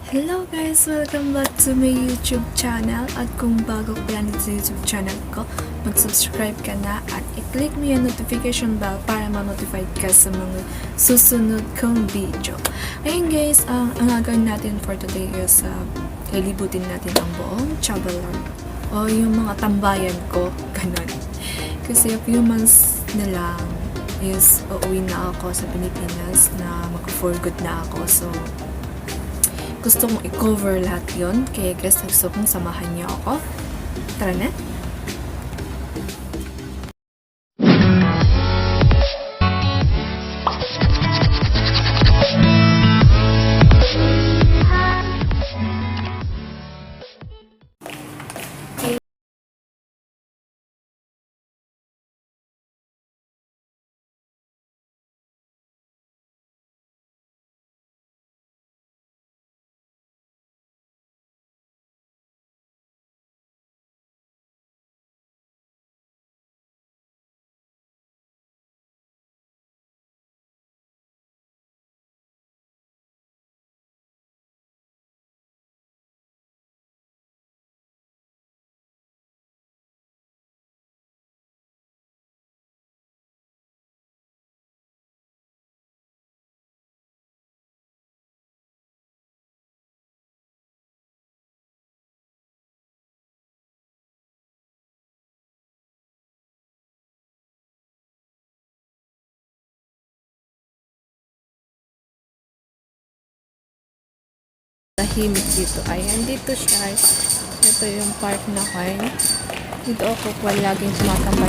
Hello guys! Welcome back to my YouTube channel. At kung bago ka lang sa YouTube channel ko, mag-subscribe ka na at i-click mo yung notification bell para ma-notify ka sa mga susunod kong video. Ayun guys, ang gagawin natin for today is lilibutin natin ang buong Chabalan o yung mga tambayan ko, ganun. Kasi a few months na lang is uuwi na ako sa Pilipinas na mag-for good na ako. So, gusto kong i-cover lahat yon. Kaya guys, gusto kong samahan niyo ako. Tara na! Tahimik dito. Ayan, dito siya. Ito yung park na kain. Dito ako laging tumatambay.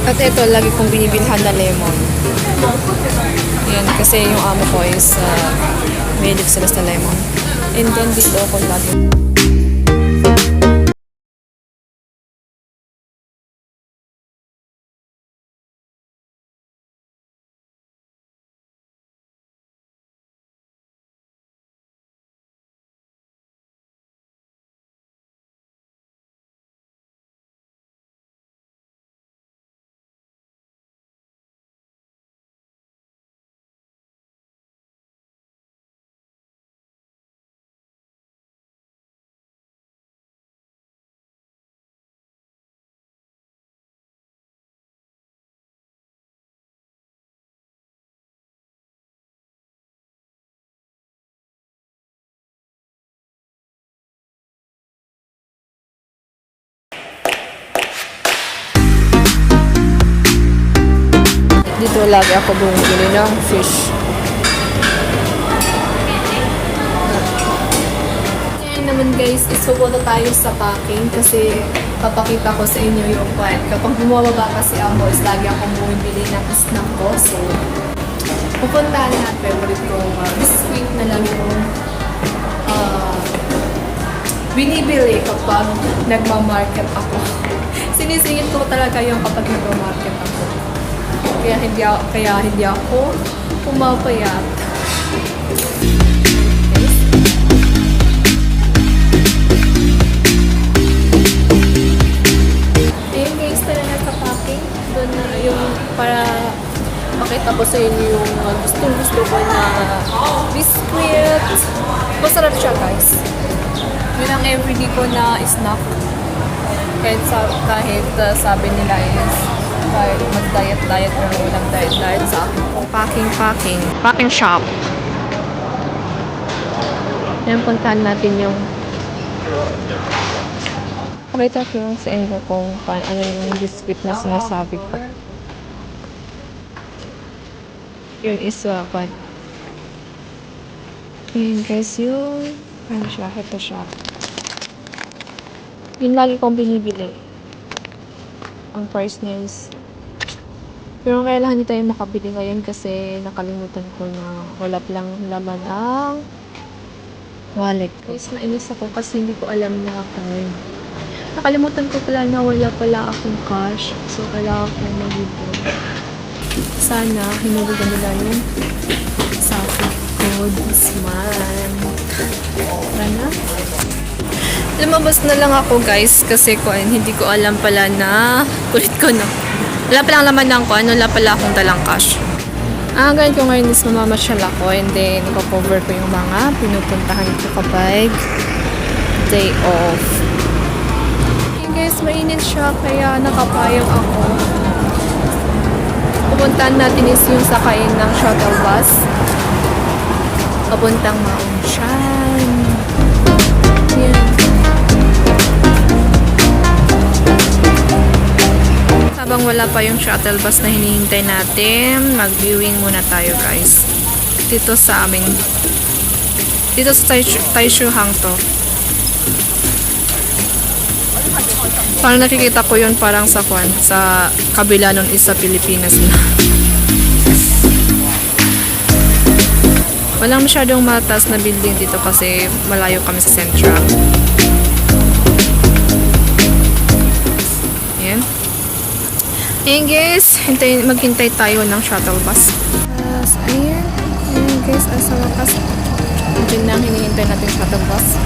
At ito, lagi kong binibilhan na lemon. Yan, kasi yung amo ko is mahilig sila sa lemon. And then dito ako lagi. Dito lagi ako bumibili ng fish. Ngayon naman guys, isubo na tayo sa packing kasi papakita ko sa inyo yung plan. Kapag bumababa kasi ako, is lagi akong bumibili ng snack ko. So, pupuntahan na at favorite ko biscuit na lang yung binibili kapag nagmamarket ako. Sinisingit ko talaga yung kapag nagmamarket ako. Kaya hindi ako pumapayat. Ayun guys, tala na sa packing. Doon na yung para makita ko sa inyo yung gusto ko na biscuit. Masarap siya guys. Yun ang everyday ko na snack. Kahit sabi nila is kahit mag-diet pero walang diet sa akin. Packing shop. Yan, puntahan natin yung Pakita ko lang sa inyo kung ano yung biscuit na sinasabi ko. Yung isa, pan. Yun guys, yung ano siya, ito siya. Yun lagi kong binibili. Ang price niya is pero kailangan hindi tayo makabili ngayon kasi nakalimutan ko na wala lang laman ang wallet ko. Guys, nainis ako kasi hindi ko alam na nakalimutan ko pala na wala pala akong cash. So, kailangan kong mag-withdraw. Sana, hinuligan nila yung sahod ko this month. Sana. Lumabas na lang ako guys kasi hindi ko alam pala na kulit ko no. Wala palang laman ng ko, wala pala akong dalang cash. Ganyan ko ngayon is mamamasyal ako and then ipapover ko yung mga pinupuntahan ko kapag day off. Okay guys, mainit siya kaya nakapayong ako. Pupuntahan natin is yung sakayin ng shuttle bus. Papuntang Mauntian. Yan. Habang wala pa yung shuttle bus na hinihintay natin, mag-viewing muna tayo guys. Dito sa amin. Dito sa Taishuhang to. Parang nakikita ko yun parang sa kabila nun is sa Pilipinas na. Walang masyadong mataas na building dito kasi malayo kami sa Central. Ayan. Ayan guys, maghintay tayo ng shuttle bus. Ayan guys, sa wakas. Diyan na hinihintay natin shuttle bus.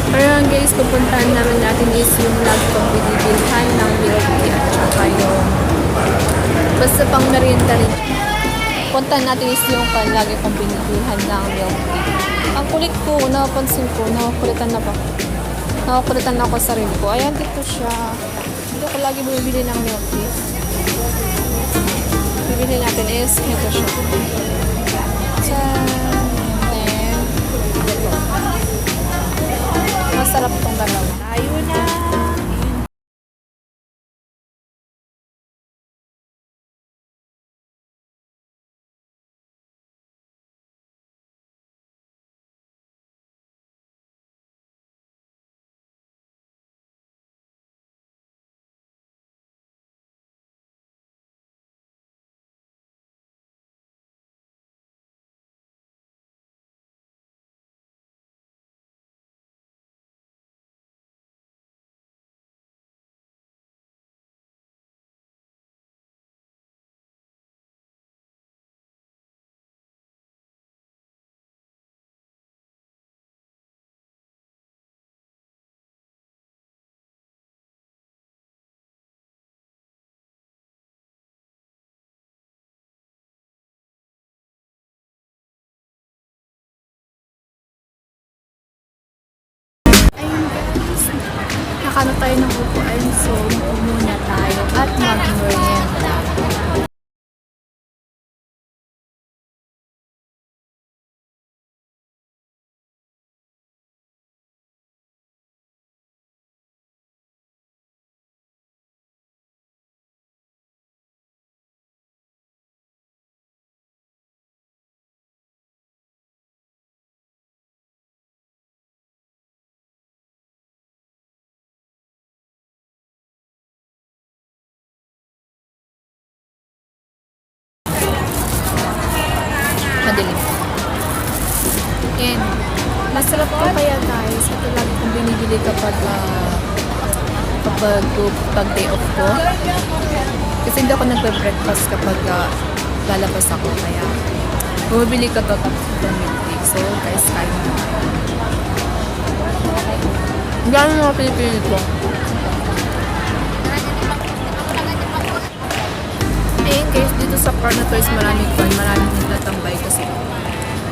Pero guys, pupuntahan natin is yung lagi kong binibilhan ng milk tea at saka yung basta pang merienda rin. Puntahan natin is yung lagi kong binibilhan ng milk tea. Ang kulit ko, napansin ko, nakakulitan ako sa sarili ko. Ayan, dito siya. Dito ko lagi bumibili ng milk tea. Bibili natin is ito siya. Masarap tong dalawa. Ayun na! nakano tayo ng upuan, so muna tayo at mag-merienda. Madilim. And masarap to kaya guys. Ito lagi kong binibili kapag pag day off ko. Kasi hindi ako nagbe-breakfast kapag lalabas ako. Kaya bumibili ko to tapos itong milk tea. So guys, kain mo. Gano'n mga pinipili ko. Ayun guys, dito sa corner to is maraming fun. Maraming nagtatambay kasi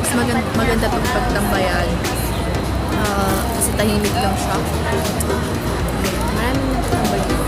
mas maganda itong pagtambayan. Kasi tahimik lang siya. Maraming nagtatambay dito.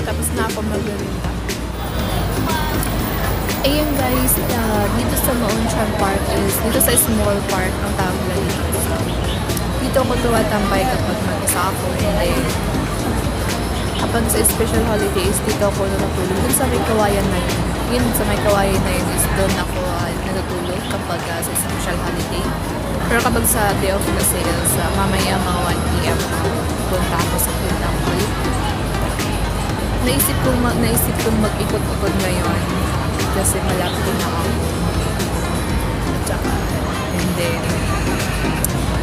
Tapos na ako mag-merienda. Ayun guys, dito sa Mauntian Park is, dito sa small park ang tawag nila dito. So, dito ako tumatambay kapag mag-isa ako. Hindi. Kapag sa special holidays, dito ako natutulog. Dun sa may kawayan na yun. Yun, sa may kawayan na yun is doon ako natutulog kapag sa special holiday. Pero kapag sa day off kasi is mamaya mga 1 PM punta ako sa Quinta Mall. Naisip kong mag-ikot-ikot ngayon kasi malapit na ako. At saka, and then,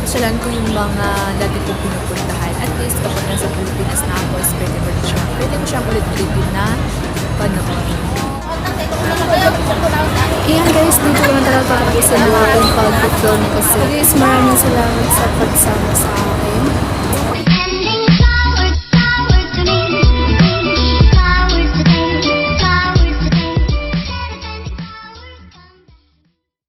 pasyalan ko yung mga dati kong pinupuntahan. At least kapag nasa Pilipinas na ako, is pwede ko siyang ulit-ulitin na panoorin. Ayan guys, dito lang talaga kasi sa mga aking pag-film kasi guys, maraming salamat sa pagsama sa akin.